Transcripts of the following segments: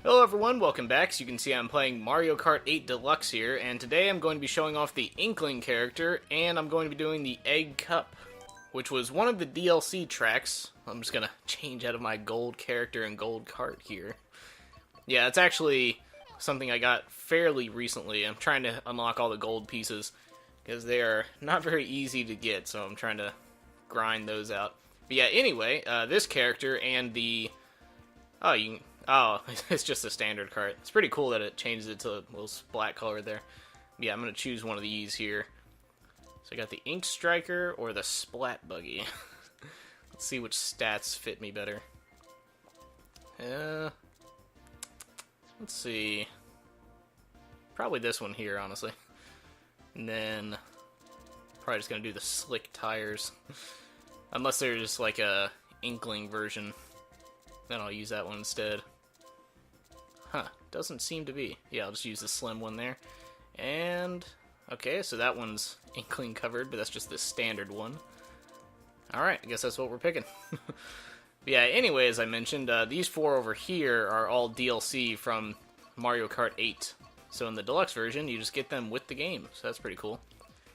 Hello everyone, welcome back. So you can see I'm playing Mario Kart 8 Deluxe here, and today I'm going to be showing off the Inkling character, and I'm going to be doing the Egg Cup, which was one of the DLC tracks. I'm just going to change out of my gold character and gold cart here. Yeah, it's actually something I got fairly recently. I'm trying to unlock all the gold pieces, because they are not very easy to get, so I'm trying to grind those out. But yeah, anyway, this character and the... Oh, it's just a standard cart. It's pretty cool that it changes it to a little black color there. Yeah, I'm going to choose one of these here. So I got the Ink Striker or the Splat Buggy. Let's see which stats fit me better. Let's see. Probably this one here, honestly. And then probably just going to do the slick tires. Unless there's like a Inkling version. Then I'll use that one instead. Huh, doesn't seem to be. Yeah, I'll just use the slim one there. And, okay, so that one's Inkling covered, but that's just the standard one. Alright, I guess that's what we're picking. Yeah, anyway, as I mentioned, these four over here are all DLC from Mario Kart 8. So in the Deluxe version, you just get them with the game, so that's pretty cool.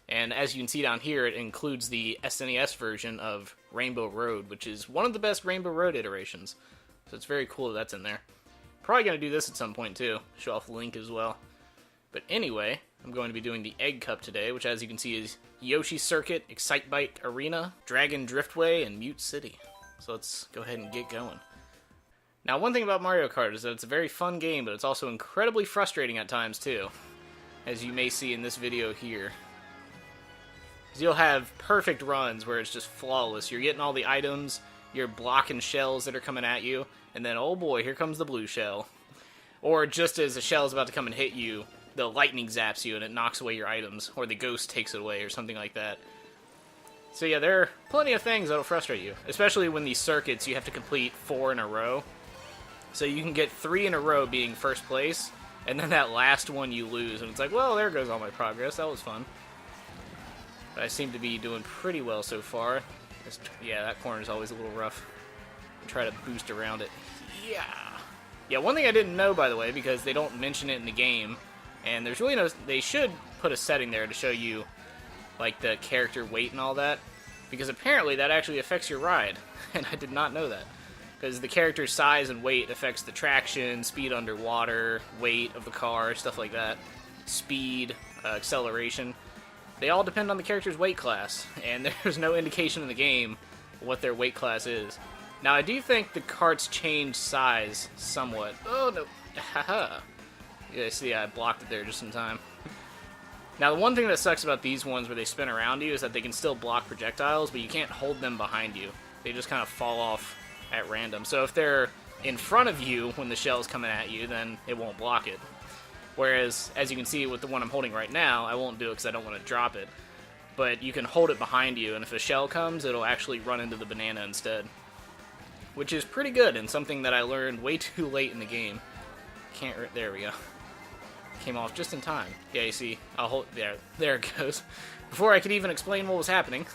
And as you can see down here, it includes the SNES version of Rainbow Road, which is one of the best Rainbow Road iterations. So it's very cool that that's in there. Probably going to do this at some point too, show off Link as well. But anyway, I'm going to be doing the Egg Cup today, which as you can see is Yoshi Circuit, Excitebike Arena, Dragon Driftway, and Mute City. So let's go ahead and get going. Now one thing about Mario Kart is that it's a very fun game, but it's also incredibly frustrating at times too, as you may see in this video here. You'll have perfect runs where it's just flawless. You're getting all the items, you're blocking shells that are coming at you, and then, oh boy, here comes the blue shell. Or just as the shell's about to come and hit you, the lightning zaps you and it knocks away your items, or the ghost takes it away, or something like that. So yeah, there are plenty of things that'll frustrate you, especially when these circuits you have to complete 4 in a row. So you can get 3 in a row being first place, and then that last one you lose, and it's like, well, there goes all my progress, that was fun. But I seem to be doing pretty well so far. Yeah, that corner is always a little rough. Try to boost around it. Yeah! Yeah, one thing I didn't know, by the way, because they don't mention it in the game, and there's really no... They should put a setting there to show you, like, the character weight and all that, because apparently that actually affects your ride, and I did not know that. Because the character's size and weight affects the traction, speed underwater, weight of the car, stuff like that. Speed, acceleration. They all depend on the character's weight class, and there's no indication in the game what their weight class is. Now, I do think the carts change size somewhat. Oh, no. Haha. Yeah, see, I blocked it there just in time. Now, the one thing that sucks about these ones where they spin around you is that they can still block projectiles, but you can't hold them behind you. They just kind of fall off at random. So if they're in front of you when the shell's coming at you, then it won't block it. Whereas, as you can see with the one I'm holding right now, I won't do it because I don't want to drop it. But you can hold it behind you, and if a shell comes, it'll actually run into the banana instead. Which is pretty good, and something that I learned way too late in the game. There we go. Came off just in time. Yeah, you see, I'll hold... There it goes. Before I could even explain what was happening.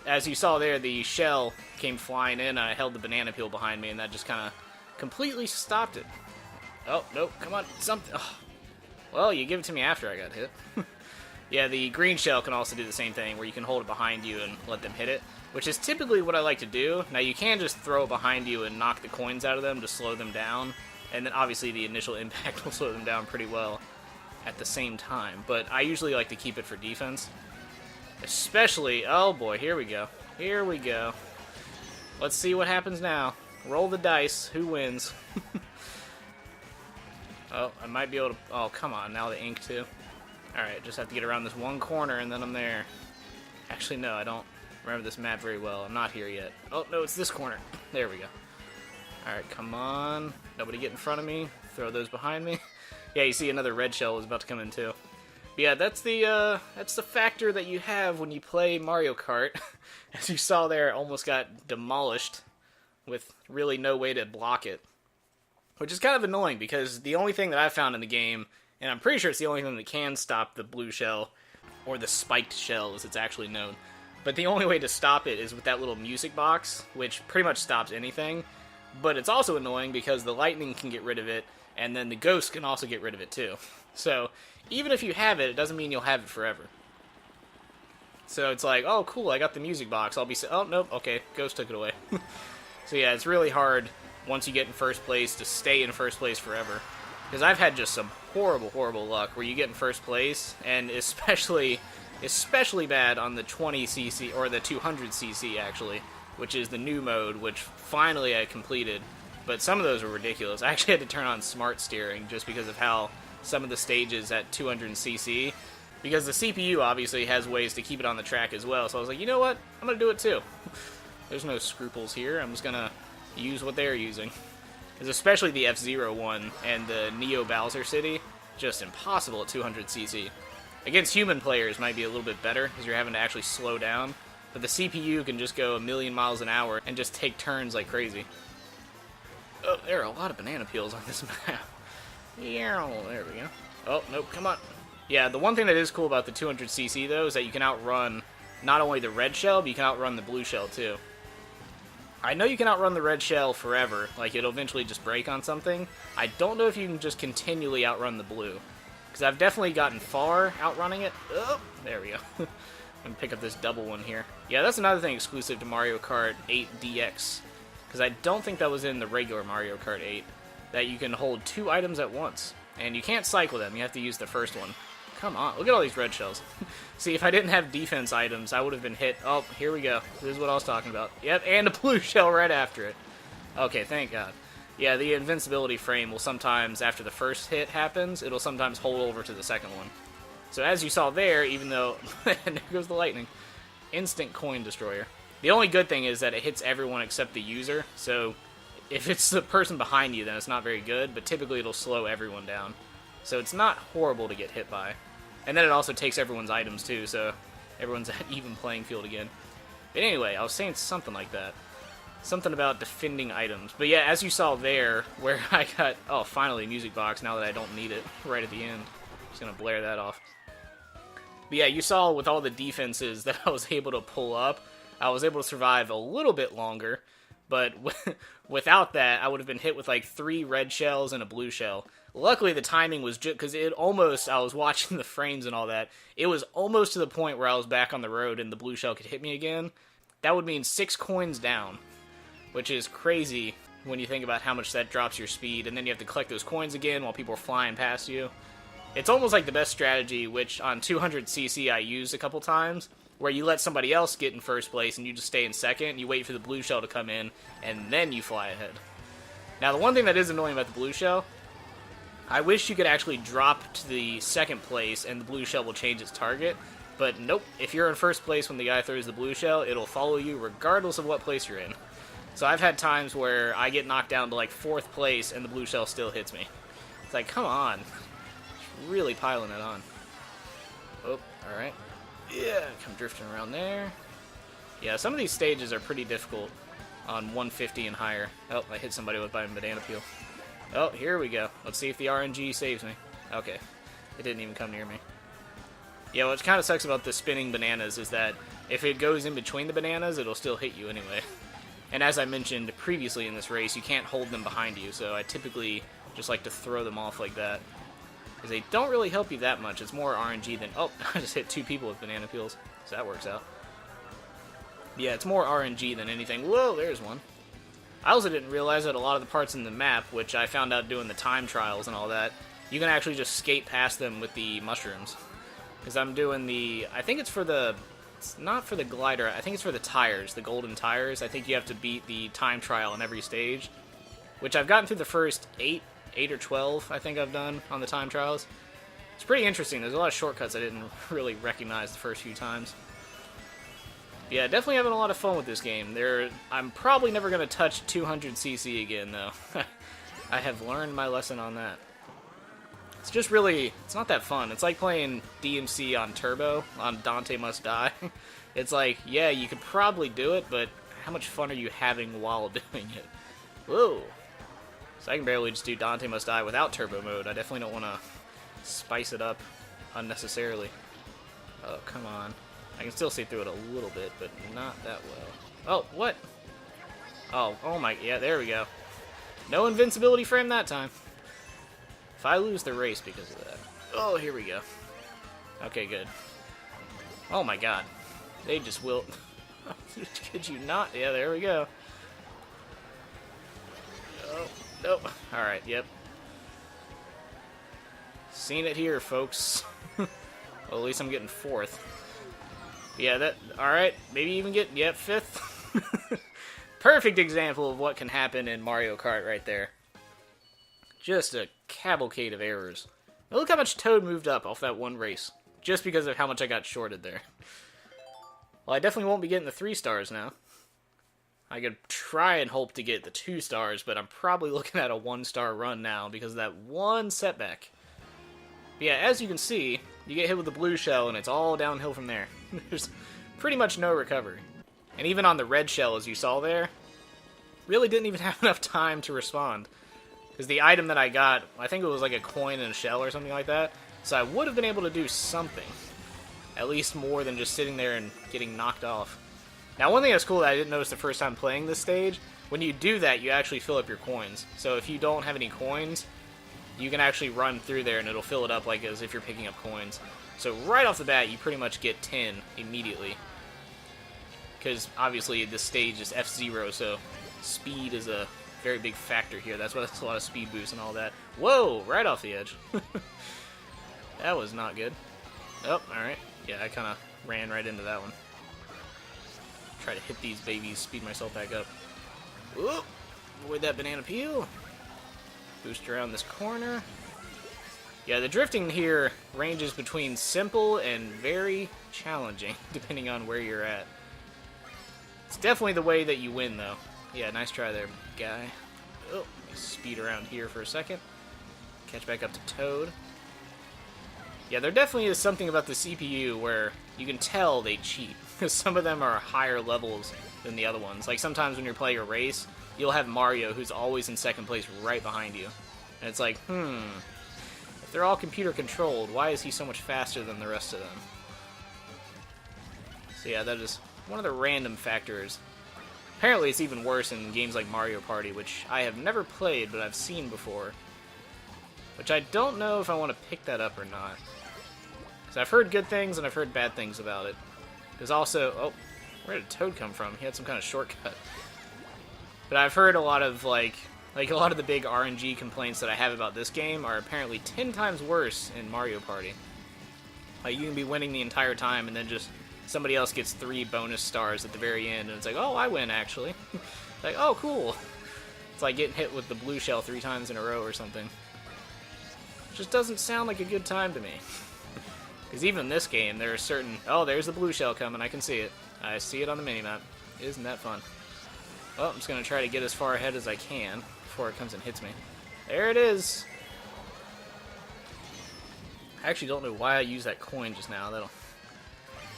As you saw there, the shell came flying in, and I held the banana peel behind me, and that just kind of completely stopped it. Oh, nope, come on, something. Oh. Well, you give it to me after I got hit. Yeah, the green shell can also do the same thing, where you can hold it behind you and let them hit it, which is typically what I like to do. Now, you can just throw it behind you and knock the coins out of them to slow them down, and then obviously the initial impact will slow them down pretty well at the same time, but I usually like to keep it for defense. Especially, oh boy, here we go. Here we go. Let's see what happens now. Roll the dice. Who wins? Oh, I might be able to... Oh, come on. Now the ink, too. Alright, just have to get around this one corner, and then I'm there. Actually, no, I don't remember this map very well. I'm not here yet. Oh, no, it's this corner. There we go. Alright, come on. Nobody get in front of me. Throw those behind me. Yeah, you see another red shell was about to come in, too. But yeah, that's the factor that you have when you play Mario Kart. As you saw there, it almost got demolished with really no way to block it. Which is kind of annoying, because the only thing that I've found in the game, and I'm pretty sure it's the only thing that can stop the blue shell, or the spiked shell as it's actually known, but the only way to stop it is with that little music box, which pretty much stops anything, but it's also annoying because the lightning can get rid of it, and then the ghost can also get rid of it too. So even if you have it, it doesn't mean you'll have it forever. So it's like, oh cool, I got the music box, I'll be oh nope, okay, ghost took it away. So yeah, it's really hard once you get in first place to stay in first place forever. Because I've had just some horrible, horrible luck where you get in first place, and especially bad on the 20cc, or the 200cc actually, which is the new mode, which finally I completed. But some of those were ridiculous. I actually had to turn on smart steering just because of how some of the stages at 200cc, because the CPU obviously has ways to keep it on the track as well. So I was like, you know what? I'm going to do it too. There's no scruples here. I'm just going to use what they're using. Because especially the F-Zero one and the Neo Bowser City, just impossible at 200cc. Against human players might be a little bit better, because you're having to actually slow down. But the CPU can just go a million miles an hour and just take turns like crazy. Oh, there are a lot of banana peels on this map. Yeah, there we go. Oh, nope, come on. Yeah, the one thing that is cool about the 200cc, though, is that you can outrun not only the red shell, but you can outrun the blue shell, too. I know you can outrun the red shell forever, like it'll eventually just break on something. I don't know if you can just continually outrun the blue. Because I've definitely gotten far outrunning it. Oh, there we go. I'm going to pick up this double one here. Yeah, that's another thing exclusive to Mario Kart 8 DX. Because I don't think that was in the regular Mario Kart 8. That you can hold 2 items at once. And you can't cycle them, you have to use the first one. Come on, look at all these red shells. See, if I didn't have defense items, I would have been hit. Oh, here we go. This is what I was talking about. Yep, and a blue shell right after it. Okay, thank God. Yeah, the invincibility frame will sometimes, after the first hit happens, it'll sometimes hold over to the second one. So as you saw there, even though... and there goes the lightning. Instant coin destroyer. The only good thing is that it hits everyone except the user, so if it's the person behind you, then it's not very good, but typically it'll slow everyone down. So it's not horrible to get hit by. And then it also takes everyone's items too, so everyone's at even playing field again. But anyway, I was saying something like that. Something about defending items. But yeah, as you saw there, where I got, oh, finally music box, now that I don't need it, right at the end. Just gonna blare that off. But yeah, you saw with all the defenses that I was able to pull up, I was able to survive a little bit longer, but without that, I would have been hit with like 3 red shells and a blue shell. Luckily, the timing was just, because it almost, I was watching the frames and all that, it was almost to the point where I was back on the road and the blue shell could hit me again. That would mean 6 coins down, which is crazy when you think about how much that drops your speed, and then you have to collect those coins again while people are flying past you. It's almost like the best strategy, which on 200cc I used a couple times, where you let somebody else get in first place and you just stay in second, and you wait for the blue shell to come in, and then you fly ahead. Now, the one thing that is annoying about the blue shell, I wish you could actually drop to the second place and the blue shell will change its target, but nope, if you're in first place when the guy throws the blue shell, it'll follow you regardless of what place you're in. So I've had times where I get knocked down to like 4th place and the blue shell still hits me. It's like, come on. It's really piling it on. Oh, alright. Yeah, come drifting around there. Yeah, some of these stages are pretty difficult on 150 and higher. Oh, I hit somebody with my banana peel. Oh, here we go. Let's see if the RNG saves me. Okay. It didn't even come near me. Yeah, what kind of sucks about the spinning bananas is that if it goes in between the bananas, it'll still hit you anyway. And as I mentioned previously in this race, you can't hold them behind you, so I typically just like to throw them off like that. Because they don't really help you that much. It's more RNG than... Oh, I just hit 2 people with banana peels, so that works out. Yeah, it's more RNG than anything. Whoa, there's one. I also didn't realize that a lot of the parts in the map, which I found out doing the time trials and all that, you can actually just skate past them with the mushrooms. Because I'm doing the... I think it's for the... It's not for the glider. I think it's for the tires, the golden tires. I think you have to beat the time trial on every stage, which I've gotten through the first 8 or 12, I think I've done on the time trials. It's pretty interesting. There's a lot of shortcuts I didn't really recognize the first few times. Yeah, definitely having a lot of fun with this game. I'm probably never going to touch 200cc again, though. I have learned my lesson on that. It's just really, it's not that fun. It's like playing DMC on Turbo, on Dante Must Die. It's like, yeah, you could probably do it, but how much fun are you having while doing it? Whoa. So I can barely just do Dante Must Die without Turbo mode. I definitely don't want to spice it up unnecessarily. Oh, come on. I can still see through it a little bit, but not that well. Oh, what? Oh my, yeah, there we go. No invincibility frame that time. If I lose the race because of that. Oh, here we go. Okay, good. Oh my god. They just will... Could you not? Yeah, there we go. Oh, nope. Alright, yep. Seen it here, folks. Well, at least I'm getting 4th. Yeah, that... Alright, maybe even get... Yep, 5th. Perfect example of what can happen in Mario Kart right there. Just a cavalcade of errors. Now look how much Toad moved up off that one race. Just because of how much I got shorted there. Well, I definitely won't be getting the 3 stars now. I could try and hope to get the 2 stars, but I'm probably looking at a 1-star run now because of that one setback. But yeah, as you can see, you get hit with the blue shell and it's all downhill from there. There's pretty much no recovery. And even on the red shell, as you saw there, really didn't even have enough time to respond. Because the item that I got, I think it was like a coin and a shell or something like that, so I would have been able to do something. At least more than just sitting there and getting knocked off. Now, one thing that's cool that I didn't notice the first time playing this stage, when you do that, you actually fill up your coins. So if you don't have any coins, you can actually run through there and it'll fill it up like as if you're picking up coins. So right off the bat, you pretty much get 10 immediately. Because obviously this stage is F0, so speed is a very big factor here. That's why there's a lot of speed boosts and all that. Whoa, right off the edge. That was not good. Oh, alright. Yeah, I kind of ran right into that one. Try to hit these babies, speed myself back up. Whoop! Avoid that banana peel. Boost around this corner. Yeah, the drifting here ranges between simple and very challenging, depending on where you're at. It's definitely the way that you win, though. Yeah, nice try there, guy. Oh, let me speed around here for a second. Catch back up to Toad. Yeah, there definitely is something about the CPU where you can tell they cheat, because some of them are higher levels than the other ones. Like, sometimes when you're playing a race, you'll have Mario, who's always in second place right behind you. And it's like, if they're all computer-controlled, why is he so much faster than the rest of them? So yeah, that is one of the random factors. Apparently it's even worse in games like Mario Party, which I have never played, but I've seen before. Which I don't know if I want to pick that up or not. Because I've heard good things and I've heard bad things about it. There's also... Oh, where did Toad come from? He had some kind of shortcut. But I've heard a lot of, like a lot of the big RNG complaints that I have about this game are apparently 10 times worse in Mario Party. Like, you can be winning the entire time and then just somebody else gets 3 bonus stars at the very end, and it's like, oh, I win, actually. Like, oh, cool. It's like getting hit with the blue shell 3 times in a row or something. Just doesn't sound like a good time to me. Because even in this game, there are certain... Oh, there's the blue shell coming. I can see it. I see it on the minimap. Isn't that fun? Well, I'm just going to try to get as far ahead as I can before it comes and hits me. There it is! I actually don't know why I used that coin just now. That'll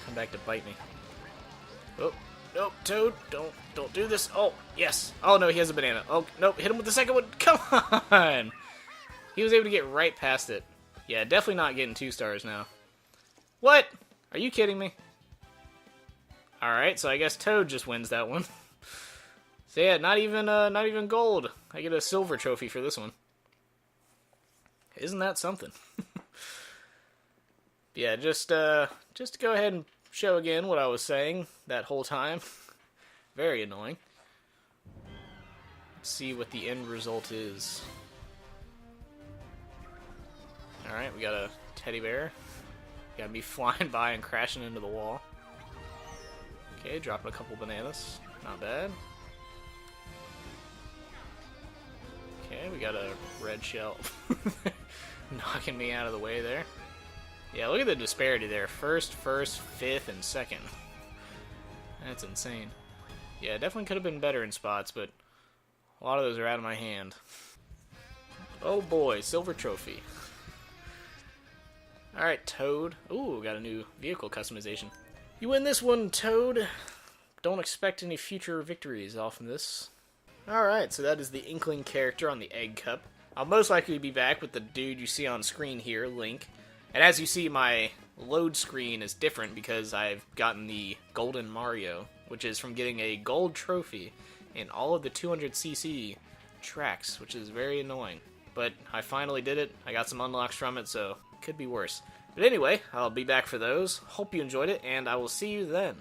come back to bite me. Oh, nope, Toad, don't do this. Oh, yes. Oh, no, he has a banana. Oh, nope, hit him with the second one. Come on! He was able to get right past it. Yeah, definitely not getting 2 stars now. What? Are you kidding me? Alright, so I guess Toad just wins that one. So yeah, not even gold. I get a silver trophy for this one. Isn't that something? Yeah, just to go ahead and show again what I was saying that whole time. Very annoying. Let's see what the end result is. Alright, we got a teddy bear. Gotta be flying by and crashing into the wall. Okay, dropping a couple bananas. Not bad. Okay, we got a red shell. Knocking me out of the way there. Yeah, look at the disparity there. First, fifth, and second. That's insane. Yeah, it definitely could have been better in spots, but a lot of those are out of my hand. Oh boy, silver trophy. Alright, Toad. Ooh, got a new vehicle customization. You win this one, Toad. Don't expect any future victories off of this. Alright, so that is the Inkling character on the Egg Cup. I'll most likely be back with the dude you see on screen here, Link. And as you see, my load screen is different because I've gotten the Golden Mario, which is from getting a gold trophy in all of the 200cc tracks, which is very annoying. But I finally did it. I got some unlocks from it, so it could be worse. But anyway, I'll be back for those. Hope you enjoyed it, and I will see you then.